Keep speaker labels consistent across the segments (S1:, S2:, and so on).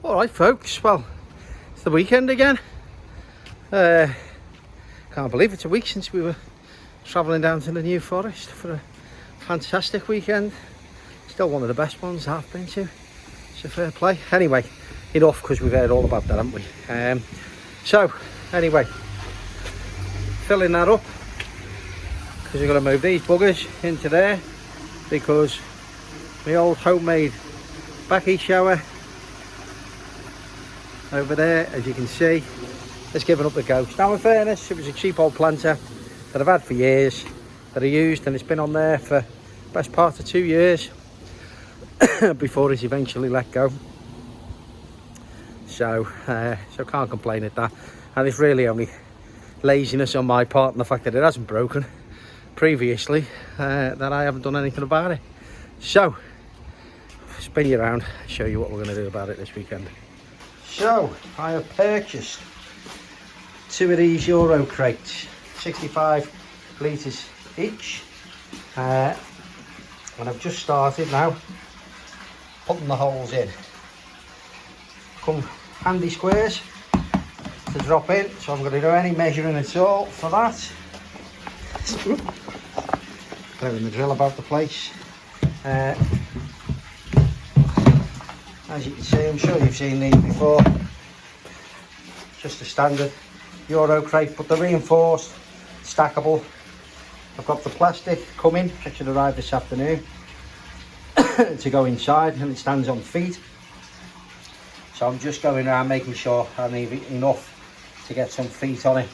S1: Alright folks, well, it's the weekend again. Can't believe it's a week since we were travelling down to the New Forest for a fantastic weekend. Still one of the best ones I've been to. It's a fair play. Anyway, enough, because we've heard all about that, haven't we? So, anyway, filling that up, because we're going to move these buggers into there, because my old homemade backy shower over there, as you can see, has given up the ghost. Now in fairness, it was a cheap old planter that I've had for years, that I used, and it's been on there for the best part of 2 years before it's eventually let go. So can't complain at that, and it's really only laziness on my part and the fact that it hasn't broken previously that I haven't done anything about it. So spin you around, show you what we're going to do about it this weekend. So I have purchased 2 of these Euro crates, 65 litres each, and I've just started now putting the holes in. Come handy squares to drop in, so I'm going to do any measuring at all for that. Clearing the drill about the place. As you can see, I'm sure you've seen these before. Just a standard Euro crate, but they're reinforced, stackable. I've got the plastic coming, it should arrive this afternoon, to go inside, and it stands on feet. So I'm just going around making sure I leave it enough to get some feet on it.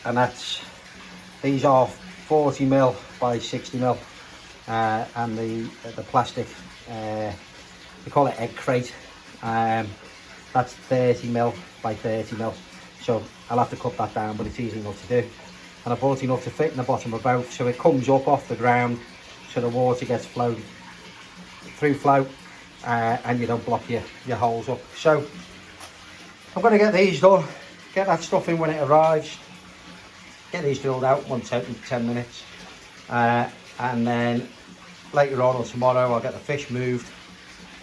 S1: And these are 40mm by 60mm, and the plastic, we call it egg crate, that's 30mm by 30mm, so I'll have to cut that down, but it's easy enough to do. And I bought enough to fit in the bottom of both, so it comes up off the ground, so the water gets flowed through flow, and you don't block your holes up. So I'm going to get these done, get that stuff in when it arrives, get these drilled out, won't take me 10 minutes, and then later on or tomorrow I'll get the fish moved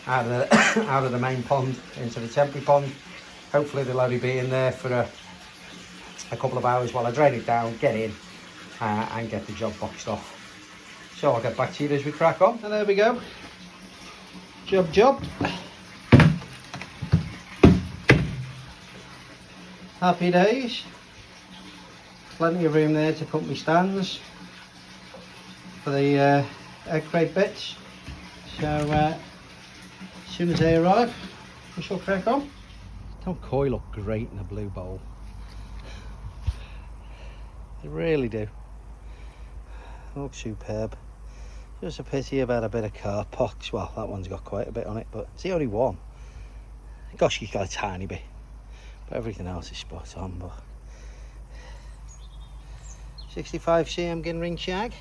S1: out of the main pond into the temporary pond. Hopefully they'll only be in there for a couple of hours while I drain it down, get in, and get the job boxed off. So I'll get back to you as we crack on. And there we go, job. Happy days. Plenty of room there to put my stands for the egg crate bits. So as soon as they arrive, we shall crack on. Don't koi look great in a blue bowl? They really do. They look superb. Just a pity about a bit of carp pox. Well, that one's got quite a bit on it, but it's the only one. Gosh, he's got a tiny bit, but everything else is spot on. But 65 cm gin ring shag.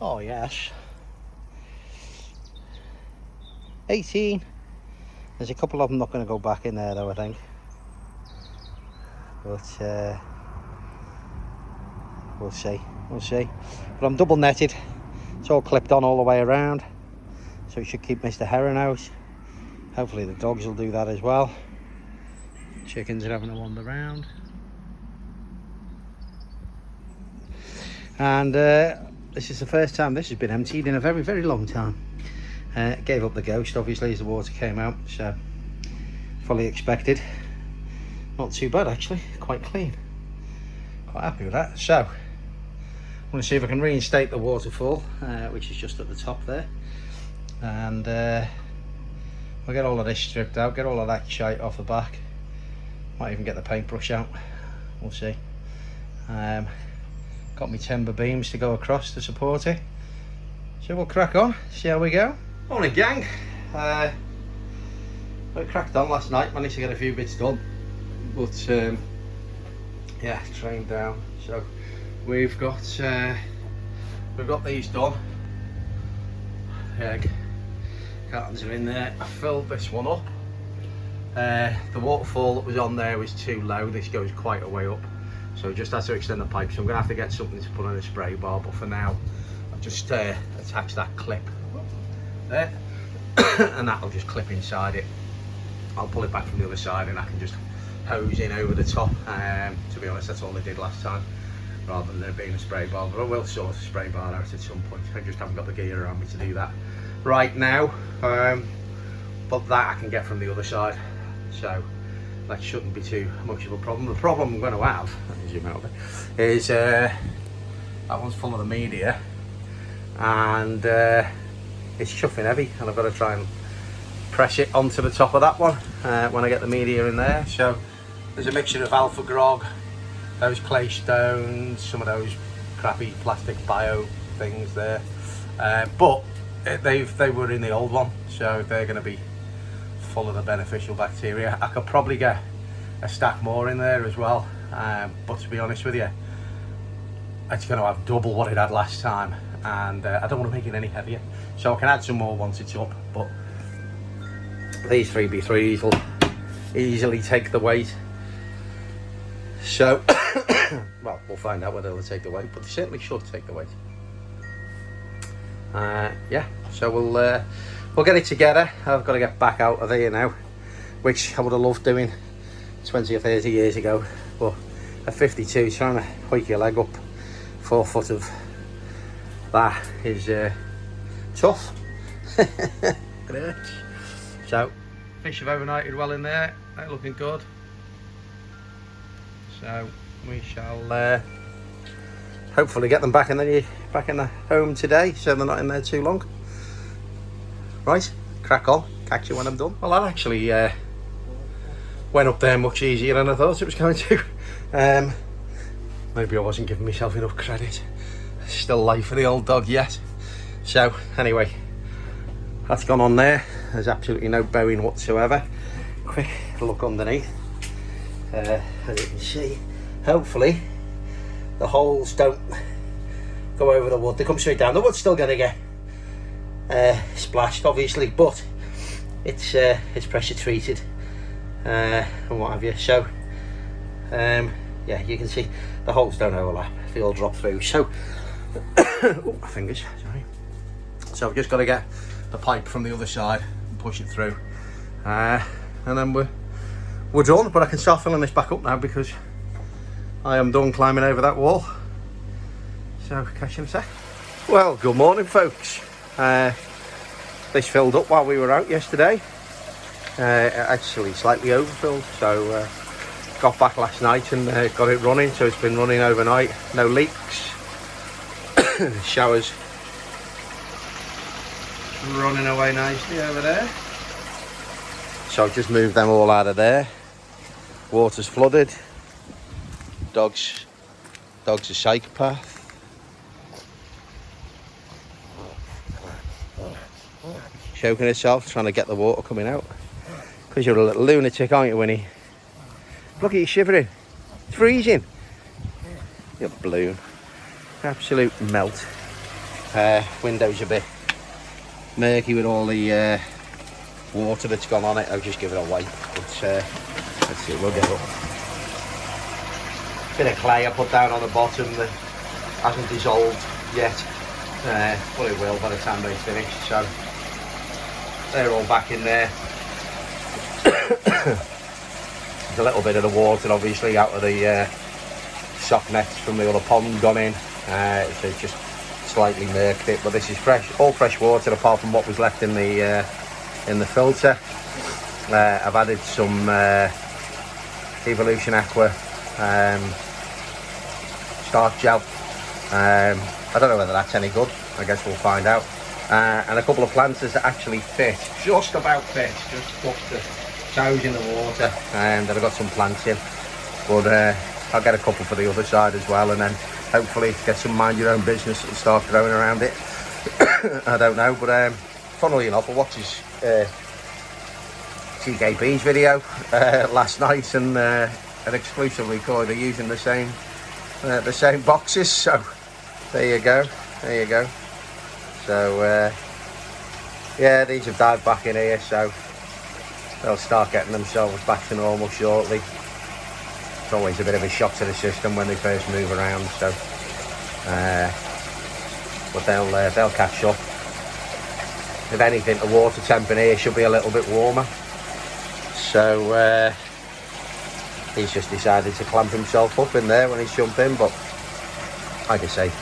S1: Oh yes. 18. There's a couple of them not going to go back in there though, I think. But we'll see. But I'm double netted. It's all clipped on all the way around, so it should keep Mr. Heron out. Hopefully the dogs will do that as well. Chickens are having a wander around. And this is the first time this has been emptied in a very, very long time. Gave up the ghost obviously as the water came out, so fully expected. Not too bad actually, quite clean. Quite happy with that. So I'm going to see if I can reinstate the waterfall, which is just at the top there, and we'll get all of this stripped out, get all of that shite off the back. Might even get the paintbrush out, we'll see. Got my timber beams to go across to support it, so we'll crack on, see how we go. Morning gang. I cracked on last night, managed to get a few bits done, but yeah, trained down. So we've got these done. Egg cartons are in there. I filled this one up. The waterfall that was on there was too low. This goes quite a way up, so just had to extend the pipe, so I'm gonna have to get something to put on a spray bar, but for now I've just attached that clip there
S2: and that'll just clip inside it. I'll pull it back from the other side and I can just hose in over the top. To be honest, that's all I did last time, rather than there being a spray bar, but I will sort a spray bar out at some point. I just haven't got the gear around me to do that right now, but that I can get from the other side, so that shouldn't be too much of a problem. The problem I'm going to have, let me zoom out a bit, is that one's full of the media, and it's chuffing heavy, and I've got to try and press it onto the top of that one when I get the media in there. So there's a mixture of Alpha Grog, those clay stones, some of those crappy plastic bio things there, but they were in the old one, so they're going to be full of the beneficial bacteria. I could probably get a stack more in there as well, but to be honest with you, it's going to have double what it had last time, and I don't want to make it any heavier, so I can add some more once it's up. But these 3B3s will easily take the weight, so well, we'll find out whether they'll take the weight, but they certainly should take the weight. Yeah, so we'll get it together. I've got to get back out of here now, which I would have loved doing 20 or 30 years ago, but at 52, trying to hoik your leg up 4 foot of that is tough. Great. So fish have overnighted well in there, they're looking good, so we shall hopefully get them back in the home today, so they're not in there too long. Right, crack on, catch you when I'm done. Well, that actually went up there much easier than I thought it was going to. Maybe I wasn't giving myself enough credit. Still life for the old dog yet. So anyway, that's gone on there. There's absolutely no bowing whatsoever. Quick look underneath. As you can see, hopefully the holes don't go over the wood. They come straight down. The wood's still going to get splashed, obviously, but it's pressure treated and what have you. So yeah, you can see the holes don't overlap. They all drop through. So oh, my fingers, sorry. So I've just got to get the pipe from the other side and push it through, and then we're done. But I can start filling this back up now because I am done climbing over that wall. So catch you in a sec. Well, good morning, folks. This filled up while we were out yesterday. Actually slightly overfilled, so got back last night and got it running, so it's been running overnight, no leaks. Showers running away nicely over there, so I've just moved them all out of there. Water's flooded. Dog's a psychopath. Choking herself trying to get the water coming out, because you're a little lunatic, aren't you, Winnie? Look at you shivering. It's freezing. You balloon. Absolute melt. Window's a bit murky with all the water that's gone on it. I'll just give it a wipe. But let's see, we'll get up. Bit of clay I put down on the bottom that hasn't dissolved yet, but it will by the time they finish. So they're all back in there. There's a little bit of the water obviously out of the sock nets from the other pond gone in, so it's just slightly murked it, but this is fresh, all fresh water apart from what was left in the filter. I've added some Evolution Aqua starch gel. I don't know whether that's any good. I guess we'll find out. And a couple of planters that actually fit, just about fit, just up the toes in the water, and then I've got some plants in, but I'll get a couple for the other side as well, and then hopefully get some mind your own business and start growing around it. I don't know, but funnily enough, I watched his TKP's video last night, and exclusively they're using the same boxes, so there you go. So yeah, these have dived back in here, so they'll start getting themselves back to normal shortly. It's always a bit of a shock to the system when they first move around, so but they'll catch up. if anything, the water temp in here should be a little bit warmer. So he's just decided to clamp himself up in there when he's jumping. But like I say,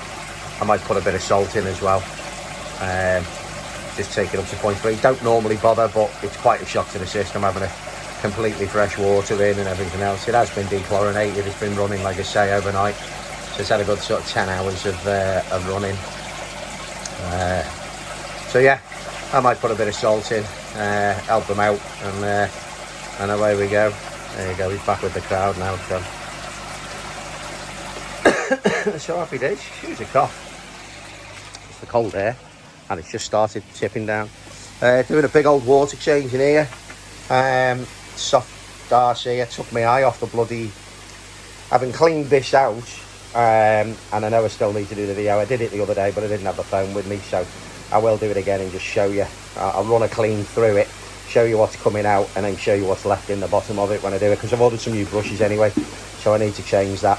S2: I might put a bit of salt in as well. Just take it up to 0.3. Don't normally bother, but it's quite a shock to the system having a completely fresh water in and everything else. It has been dechlorinated. It's been running, like I say, overnight. So it's had a good sort of 10 hours of running. So yeah, I might put a bit of salt in, help them out, and away we go. There you go, he's back with the crowd now. So happy days. Excuse the cough. It's the cold air, and it's just started tipping down. Doing a big old water change in here. Soft Darcy, I took my eye off the bloody... Having cleaned this out, and I know I still need to do the video. I did it the other day, but I didn't have the phone with me, so I will do it again and just show you. I'll run a clean through it, show you what's coming out, and then show you what's left in the bottom of it when I do it, because I've ordered some new brushes anyway, so I need to change that.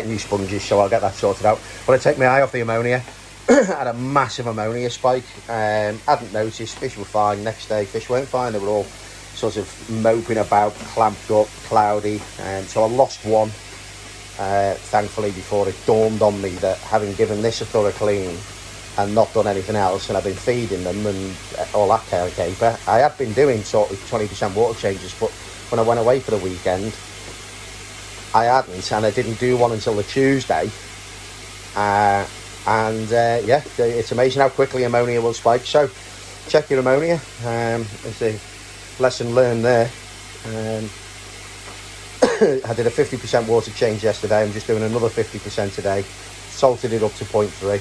S2: New sponges, so I'll get that sorted out. But I take my eye off the ammonia. Had a massive ammonia spike. Hadn't noticed. Fish were fine. Next day, fish weren't fine. They were all sort of moping about, clamped up, cloudy. So I lost one, thankfully, before it dawned on me that having given this a thorough clean and not done anything else, and I've been feeding them and all that kind of caper. I had been doing sort of 20% water changes, but when I went away for the weekend, I hadn't, and I didn't do one until the Tuesday. Yeah, it's amazing how quickly ammonia will spike. So check your ammonia. It's a lesson learned there. I did a 50% water change yesterday. I'm just doing another 50% today. Salted it up to 0.3.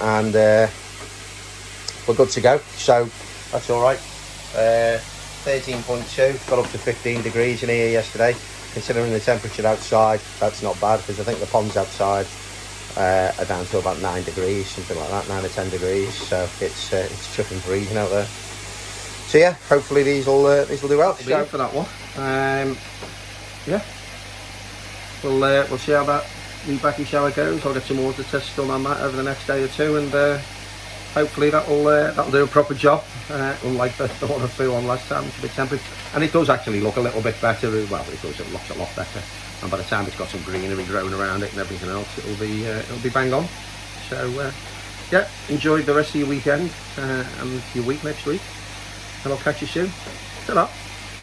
S2: And we're good to go. So that's all right. 13.2, got up to 15 degrees in here yesterday. Considering the temperature outside, that's not bad, because I think the ponds outside are down to about 9 degrees, something like that, 9 or 10 degrees. So it's chucking freezing out there. So yeah, hopefully these will do well. So for that one, yeah, we'll see how that rebacking shower goes. I'll get some water tests done on that over the next day or two, and hopefully that'll do a proper job. Unlike the one I threw on last time, it's a bit tempered, and it does actually look a little bit better. Well, it does. It looks a lot better, and by the time it's got some greenery growing around it and everything else, it'll be bang on. So yeah, enjoy the rest of your weekend and your week next week, and I'll catch you soon. Ta-ra.